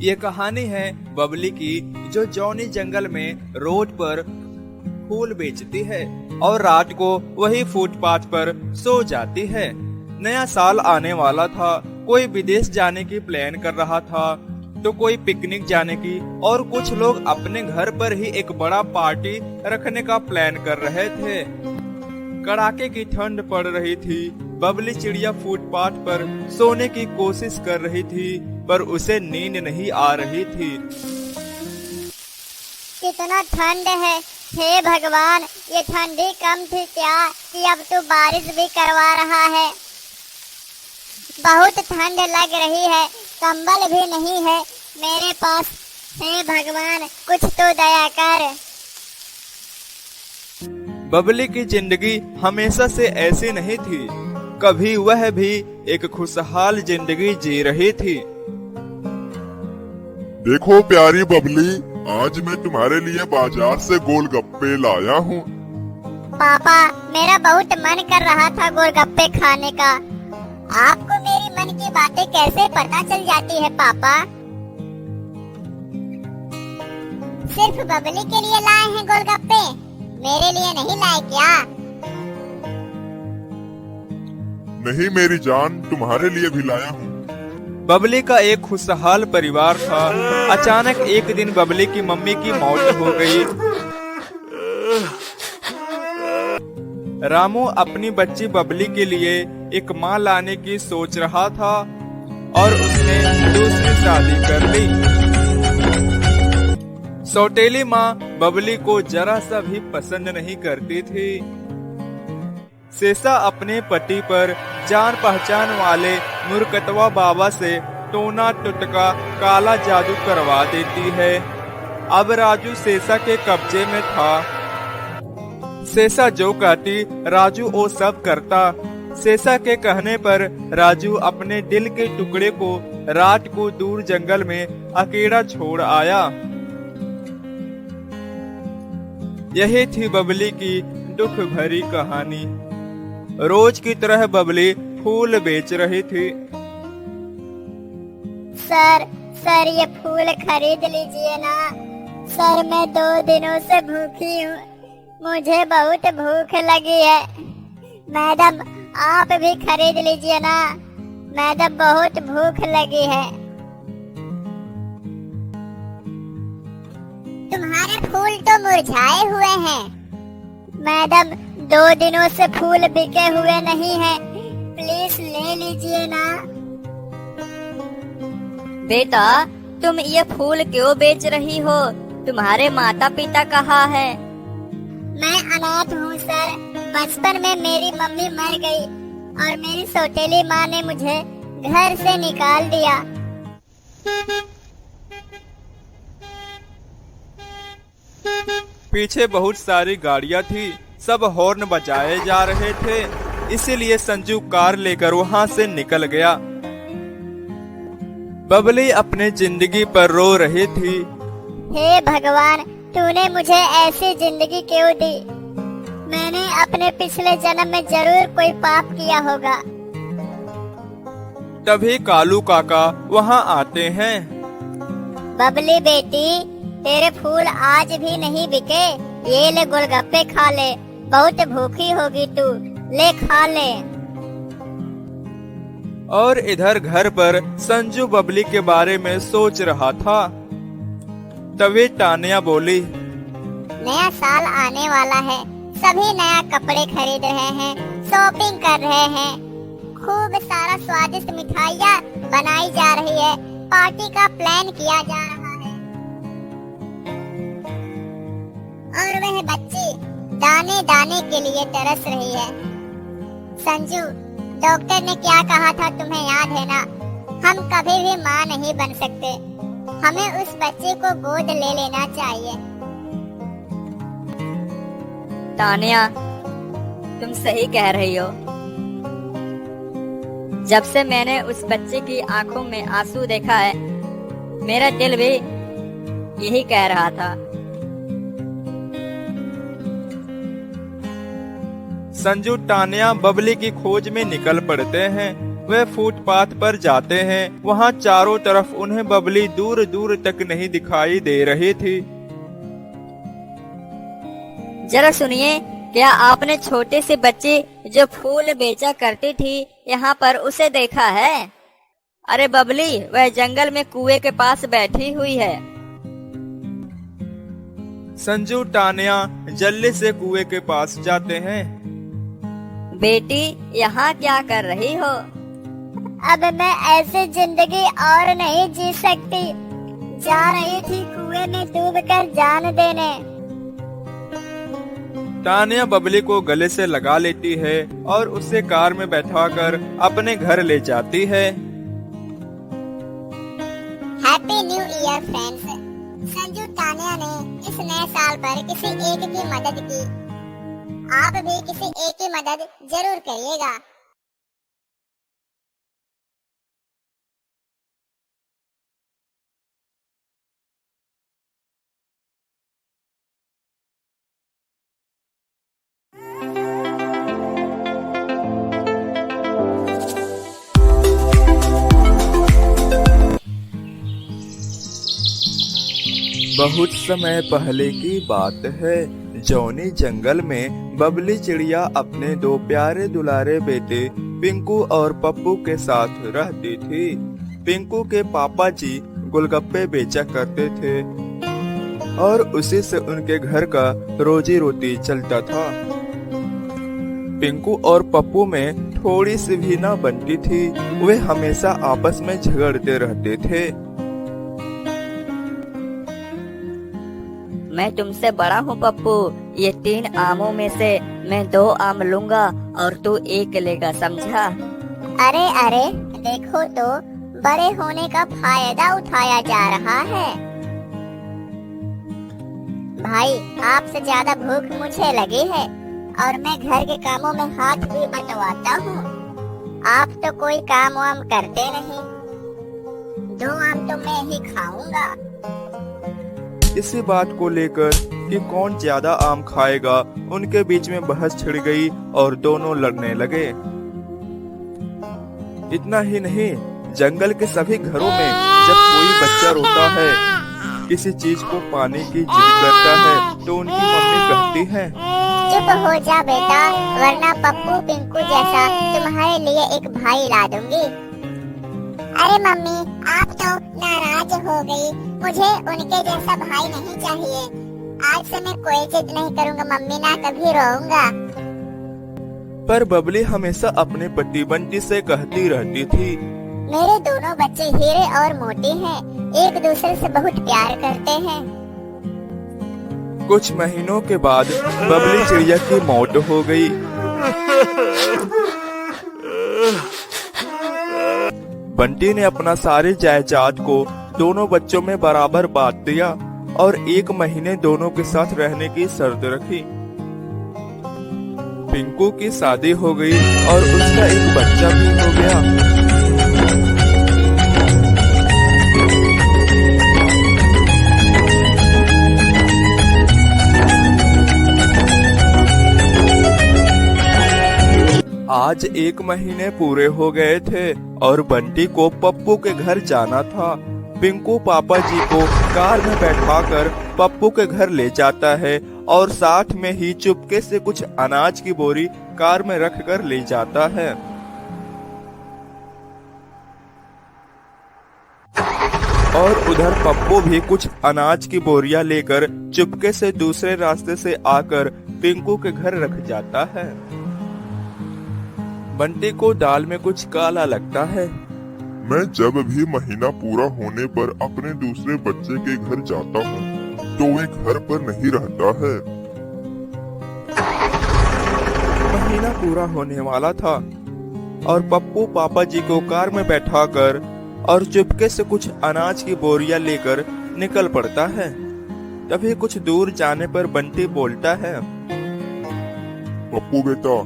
ये कहानी है बबली की, जो जॉनी जंगल में रोड पर फूल बेचती है और रात को वही फुटपाथ पर सो जाती है। नया साल आने वाला था, कोई विदेश जाने की प्लान कर रहा था तो कोई पिकनिक जाने की, और कुछ लोग अपने घर पर ही एक बड़ा पार्टी रखने का प्लान कर रहे थे। कड़ाके की ठंड पड़ रही थी। बबली चिड़िया फुटपाथ पर सोने की कोशिश कर रही थी, पर उसे नींद नहीं आ रही थी। कितना ठंड है, हे भगवान, ये ठंडी कम थी क्या कि अब तो बारिश भी करवा रहा है। बहुत ठंड लग रही है, कंबल भी नहीं है मेरे पास। हे भगवान, कुछ तो दया कर। बबली की जिंदगी हमेशा से ऐसी नहीं थी। कभी वह भी एक खुशहाल जिंदगी जी रही थी। देखो प्यारी बबली, आज मैं तुम्हारे लिए बाजार से गोलगप्पे लाया हूँ। पापा, मेरा बहुत मन कर रहा था गोलगप्पे खाने का। आपको मेरी मन की बातें कैसे पता चल जाती है पापा? सिर्फ बबली के लिए लाए हैं गोलगप्पे, मेरे लिए नहीं लाए क्या? नहीं मेरी जान, तुम्हारे लिए भी लाया हूँ। बबली का एक खुशहाल परिवार था। अचानक एक दिन बबली की मम्मी की मौत हो गई। रामू अपनी बच्ची बबली के लिए एक माँ लाने की सोच रहा था और उसने दूसरी शादी कर ली। सौतेली माँ बबली को जरा सा भी पसंद नहीं करती थी। सेसा अपने पति पर जान पहचान वाले मुरकतवा बाबा से टोना टुटका काला जादू करवा देती है। अब राजू सेसा के कब्जे में था। सेसा जो कहती राजू वो सब करता। सेसा के कहने पर राजू अपने दिल के टुकड़े को रात को दूर जंगल में अकेला छोड़ आया। यही थी बबली की दुख भरी कहानी। रोज की तरह बबली फूल बेच रही थी। सर ये फूल खरीद लीजिए ना। सर, मैं 2 दिनों से भूखी हूँ, मुझे बहुत भूख लगी है। मैडम, आप भी खरीद लीजिए ना, मैडम बहुत भूख लगी है। तुम्हारे फूल तो मुरझाए हुए हैं मैडम, 2 दिनों से फूल बिके हुए नहीं हैं, प्लीज ले लीजिए ना। बेटा, तुम ये फूल क्यों बेच रही हो? तुम्हारे माता पिता कहाँ है? मैं अनाथ हूँ सर। बचपन में मेरी मम्मी मर गई और मेरी सौतेली माँ ने मुझे घर से निकाल दिया। पीछे बहुत सारी गाड़ियाँ थी, सब हॉर्न बजाए जा रहे थे, इसीलिए संजू कार लेकर वहाँ से निकल गया। बबली अपने जिंदगी पर रो रही थी। हे भगवान, तूने मुझे ऐसी जिंदगी क्यों दी? मैंने अपने पिछले जन्म में जरूर कोई पाप किया होगा। तभी कालू काका वहाँ आते हैं। बबली बेटी, तेरे फूल आज भी नहीं बिके, ये ले गोलगप्पे खा ले, बहुत भूखी होगी तू, ले खा ले। और इधर घर पर संजू बबली के बारे में सोच रहा था। तभी तानिया बोली, नया साल आने वाला है, सभी नया कपड़े खरीद रहे हैं, शॉपिंग कर रहे हैं, खूब सारा स्वादिष्ट मिठाइयाँ बनाई जा रही है, पार्टी का प्लान किया जा रहा है। और वह बच्ची दाने दाने के लिए तरस रही है। संजू, डॉक्टर ने क्या कहा था तुम्हें याद है ना? हम कभी भी माँ नहीं बन सकते, हमें उस बच्चे को गोद ले लेना चाहिए। तानिया, तुम सही कह रही हो। जब से मैंने उस बच्चे की आंखों में आंसू देखा है, मेरा दिल भी यही कह रहा था। संजू तानिया बबली की खोज में निकल पड़ते हैं। वे फुटपाथ पर जाते हैं। वहाँ चारों तरफ उन्हें बबली दूर दूर तक नहीं दिखाई दे रही थी। जरा सुनिए, क्या आपने छोटे से बच्चे जो फूल बेचा करती थी यहाँ पर उसे देखा है? अरे बबली, वह जंगल में कुएं के पास बैठी हुई है। संजू टानिया जल्दी से कुएं के पास जाते हैं। बेटी, यहाँ क्या कर रही हो? अब मैं ऐसी जिंदगी और नहीं जी सकती। जा रही थी कुएं में डूबकर जान देने। टानिया बबली को गले से लगा लेती है और उसे कार में बैठाकर अपने घर ले जाती है। Happy new year friends. Sanju Tania ने इस नए साल पर किसी एक की मदद की। आप भी किसी एक की मदद जरूर करिएगा। बहुत समय पहले की बात है। जॉनी जंगल में बबली चिड़िया अपने दो प्यारे दुलारे बेटे पिंकू और पप्पू के साथ रहती थी। पिंकू के पापा जी गोलगप्पे बेचा करते थे और उसी से उनके घर का रोजी रोटी चलता था। पिंकू और पप्पू में थोड़ी सी भी ना बनती थी। वे हमेशा आपस में झगड़ते रहते थे। मैं तुमसे बड़ा हूँ पप्पू, ये 3 आमों में से मैं 2 आम लूंगा और तू 1 लेगा, समझा? अरे अरे, देखो तो बड़े होने का फायदा उठाया जा रहा है। भाई, आपसे ज्यादा भूख मुझे लगी है और मैं घर के कामों में हाथ भी बंटवाता हूँ। आप तो कोई काम वाम करते नहीं। 2 आम तो मैं ही खाऊंगा। इसी बात को लेकर कि कौन ज्यादा आम खाएगा, उनके बीच में बहस छिड़ गई और दोनों लड़ने लगे। इतना ही नहीं, जंगल के सभी घरों में जब कोई बच्चा रोता है, किसी चीज को पाने की जिद करता है, तो उनकी मम्मी कहती है, चुप हो जा बेटा, वरना पप्पू पिंकू जैसा तुम्हारे लिए एक भाई ला दूंगी। अरे मम्मी, आप तो नाराज हो गई। मुझे उनके जैसा भाई नहीं चाहिए। आज से मैं कोई जिद नहीं करूंगा मम्मी, ना कभी रोऊंगा। पर बबली हमेशा अपने पति बंटी से कहती रहती थी, मेरे दोनों बच्चे हीरे और मोती हैं, एक दूसरे से बहुत प्यार करते हैं। कुछ महीनों के बाद बबली चिड़िया की मौत हो गई। बंटी ने अपना सारे जायदाद को दोनों बच्चों में बराबर बांट दिया और 1 महीने दोनों के साथ रहने की शर्त रखी। पिंकू की शादी हो गई और उसका एक बच्चा भी हो गया। आज 1 महीने पूरे हो गए थे और बंटी को पप्पू के घर जाना था। पिंकू पापा जी को कार में बैठाकर पप्पू के घर ले जाता है और साथ में ही चुपके से कुछ अनाज की बोरी कार में रख कर ले जाता है। और उधर पप्पू भी कुछ अनाज की बोरियां लेकर चुपके से दूसरे रास्ते से आकर पिंकू के घर रख जाता है। बंटी को दाल में कुछ काला लगता है। मैं जब भी महीना पूरा होने पर अपने दूसरे बच्चे के घर जाता हूँ, तो वे घर पर नहीं रहता है। महीना पूरा होने वाला था और पप्पू पापा जी को कार में बैठाकर और चुपके से कुछ अनाज की बोरियां लेकर निकल पड़ता है। तभी कुछ दूर जाने पर बंटी बोलता है, पप्पू बेटा,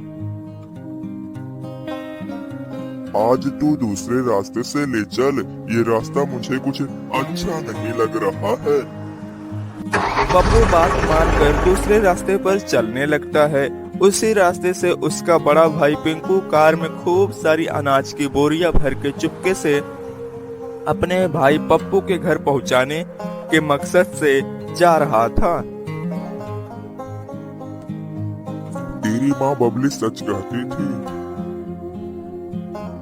आज तू दूसरे रास्ते से ले चल, ये रास्ता मुझे कुछ अच्छा नहीं लग रहा है। पप्पू बात मानकर दूसरे रास्ते पर चलने लगता है उसी रास्ते से उसका बड़ा भाई पिंकू कार में खूब सारी अनाज की बोरियां भर के चुपके से अपने भाई पप्पू के घर पहुंचाने के मकसद से जा रहा था। तेरी माँ बबली सच कहती थी,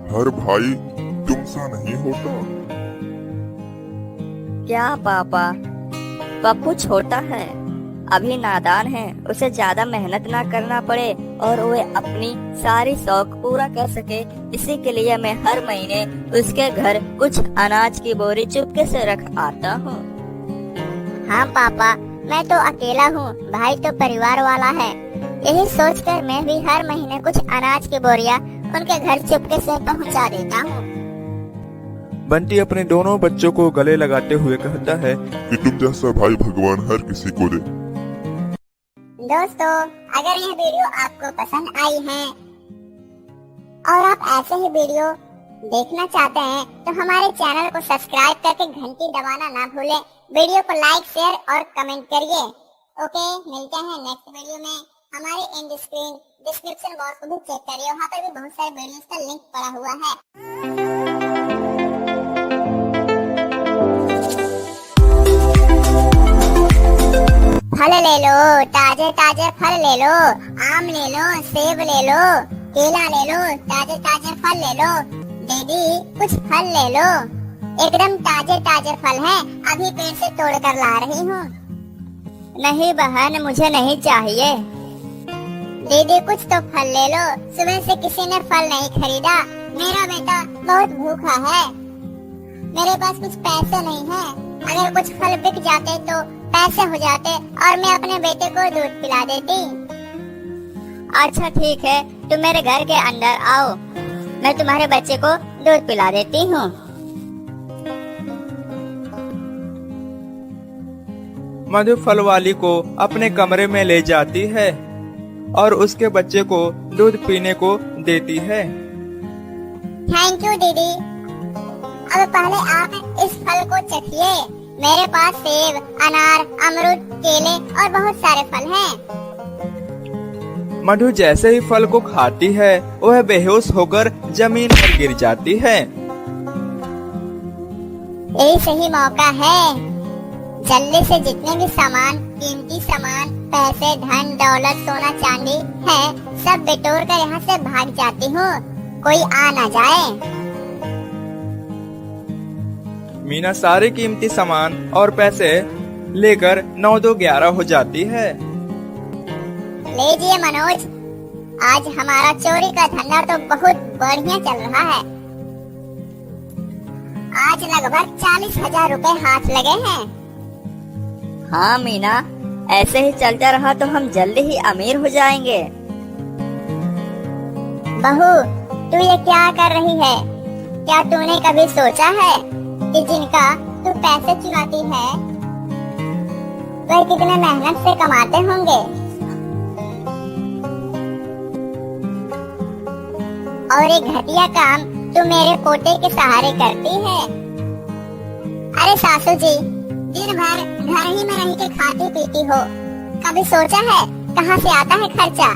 हर भाई तुमसा नहीं होता। क्या पापा, पप्पू छोटा है, अभी नादान है, उसे ज्यादा मेहनत ना करना पड़े और वो अपनी सारी शौक पूरा कर सके, इसी के लिए मैं हर महीने उसके घर कुछ अनाज की बोरी चुपके से रख आता हूँ। हाँ पापा, मैं तो अकेला हूँ, भाई तो परिवार वाला है। यही सोचकर मैं भी हर महीने कुछ अनाज की बोरियां उनके घर चुपके से पहुँचा देता हूँ। बंटी अपने दोनों बच्चों को गले लगाते हुए कहता है कि तुम जैसा भाई भगवान हर किसी को दे। दोस्तों, अगर यह वीडियो आपको पसंद आई है और आप ऐसे ही वीडियो देखना चाहते हैं तो हमारे चैनल को सब्सक्राइब करके घंटी दबाना ना भूलें। वीडियो को लाइक, शेयर और कमेंट करिए। ओके, मिलते हैं नेक्स्ट वीडियो में। हमारे एंड स्क्रीन डिस्क्रिप्शन बॉक्स को भी चेक करिए, वहाँ पर भी बहुत सारे वीडियोस का लिंक पड़ा हुआ है। फल ले लो, ताजे ताजे फल ले लो, आम ले लो, सेब ले लो, केला ले लो, ताजे ताजे फल ले लो। दीदी कुछ फल ले लो, एकदम ताजे ताजे फल हैं, अभी पेड़ से तोड़ कर ला रही हूँ। नहीं बहन, मुझे नहीं चाहिए। दीदी कुछ तो फल ले लो, सुबह से किसी ने फल नहीं खरीदा, मेरा बेटा बहुत भूखा है, मेरे पास कुछ पैसे नहीं है। अगर कुछ फल बिक जाते तो पैसे हो जाते और मैं अपने बेटे को दूध पिला देती। अच्छा ठीक है, तुम मेरे घर के अंदर आओ, मैं तुम्हारे बच्चे को दूध पिला देती हूँ। मधु फल वाली को अपने कमरे में ले जाती है और उसके बच्चे को दूध पीने को देती है। थैंक यू दीदी। अब पहले आप इस फल को चखिए। मेरे पास सेब, अनार, अमरूद, केले और बहुत सारे फल हैं। मधु जैसे ही फल को खाती है वह बेहोश होकर जमीन पर गिर जाती है। यही सही मौका है, जल्दी से जितने भी सामान, कीमती सामान, पैसे, धन दौलत, सोना चांदी है, सब बिटोर कर यहाँ से भाग जाती हूँ, कोई आ ना जाए। मीना सारे कीमती सामान और पैसे लेकर 9-2-11 हो जाती है। लीजिए मनोज, आज हमारा चोरी का धंधा तो बहुत बढ़िया चल रहा है। आज लगभग 40,000 रुपए हाथ लगे हैं। हाँ मीना, ऐसे ही चलता रहा तो हम जल्दी ही अमीर हो जाएंगे। बहू, तू ये क्या कर रही है? क्या तूने कभी सोचा है कि जिनका तू पैसे चुराती है वह कितने मेहनत से कमाते होंगे? और एक घटिया काम तू मेरे पोते के सहारे करती है। अरे सासू जी, दिन भर घर ही में रह के खाती पीती हो, कभी सोचा है कहाँ से आता है खर्चा?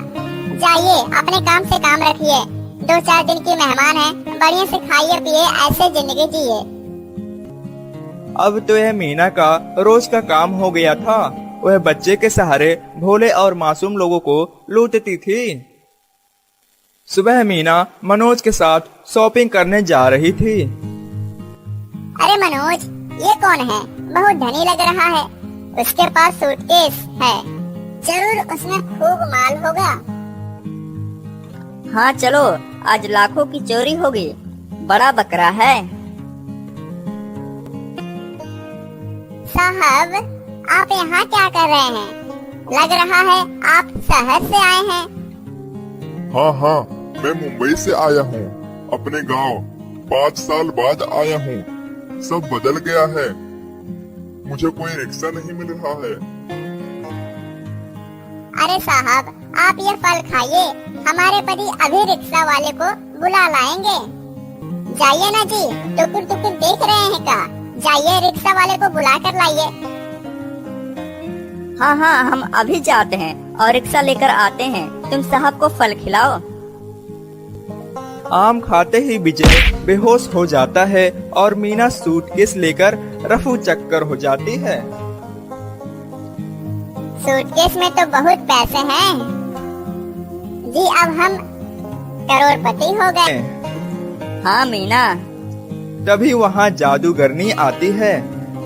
जाइए अपने काम से काम रखिए, 2-4 दिन की मेहमान है, बढ़िया से खाइए पिए, ऐसे जिंदगी जिए। अब तो यह मीना का रोज का काम हो गया था। वह बच्चे के सहारे भोले और मासूम लोगों को लूटती थी। सुबह मीना मनोज के साथ शॉपिंग करने जा रही थी। अरे मनोज, ये कौन है? बहुत धनी लग रहा है, उसके पास सूटकेस है, जरूर उसमें खूब माल होगा। हाँ चलो, आज लाखों की चोरी होगी, बड़ा बकरा है। साहब, आप यहाँ क्या कर रहे हैं? लग रहा है आप शहर से आए हैं। हाँ हाँ, मैं मुंबई से आया हूँ, अपने गांव 5 साल बाद आया हूँ। सब बदल गया है, मुझे कोई रिक्शा नहीं मिल रहा है। अरे साहब, आप ये फल खाइए, हमारे पति अभी रिक्शा वाले को बुला लाएंगे। जाइए ना जी, टुकुर टुकुर देख रहे हैं क्या? जाइए रिक्शा वाले को बुला कर लाइए। हाँ हाँ, हम अभी जाते हैं और रिक्शा लेकर आते हैं। तुम साहब को फल खिलाओ। आम खाते ही विजय बेहोश हो जाता है और मीना सूटकेस लेकर रफू चक्कर हो जाती है। सूटकेस में तो बहुत पैसे हैं जी, अब हम करोड़पति हो गए। हाँ मीना। तभी वहाँ जादूगरनी आती है।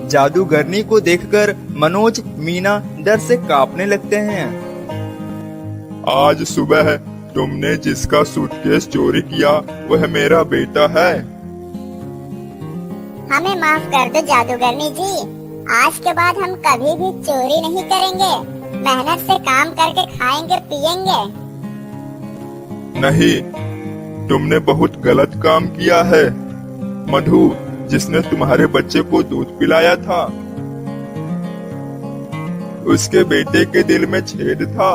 जादूगरनी को देखकर मनोज मीना डर से कांपने लगते हैं। आज सुबह तुमने जिसका सूटकेस चोरी किया वह मेरा बेटा है। हमें माफ कर दो जादूगरनी जी, आज के बाद हम कभी भी चोरी नहीं करेंगे, मेहनत से काम करके खाएंगे पिएंगे। नहीं, तुमने बहुत गलत काम किया है। मधु, जिसने तुम्हारे बच्चे को दूध पिलाया था, उसके बेटे के दिल में छेद था।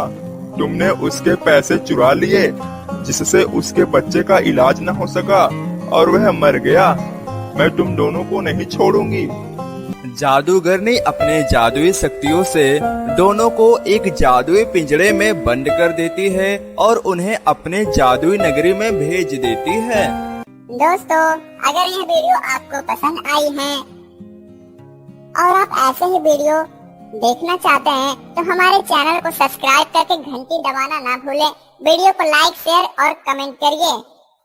तुमने उसके पैसे चुरा लिए, जिससे उसके बच्चे का इलाज न हो सका और वह मर गया। मैं तुम दोनों को नहीं छोड़ूंगी। जादूगरनी अपने जादुई शक्तियों से दोनों को एक जादुई पिंजरे में बंद कर देती है और उन्हें अपने जादुई नगरी में भेज देती है। दोस्तों, अगर यह वीडियो आपको पसंद आई है और आप ऐसे ही वीडियो देखना चाहते हैं तो हमारे चैनल को सब्सक्राइब करके घंटी दबाना ना भूलें। वीडियो को लाइक, शेयर और कमेंट करिए।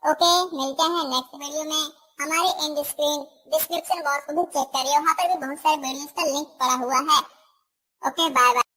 ओके, मिलते हैं नेक्स्ट वीडियो में। हमारे एंड स्क्रीन डिस्क्रिप्शन बॉक्स को भी चेक करिए, वहाँ पर भी बहुत सारे वीडियोस का लिंक पड़ा हुआ है। Okay, bye bye.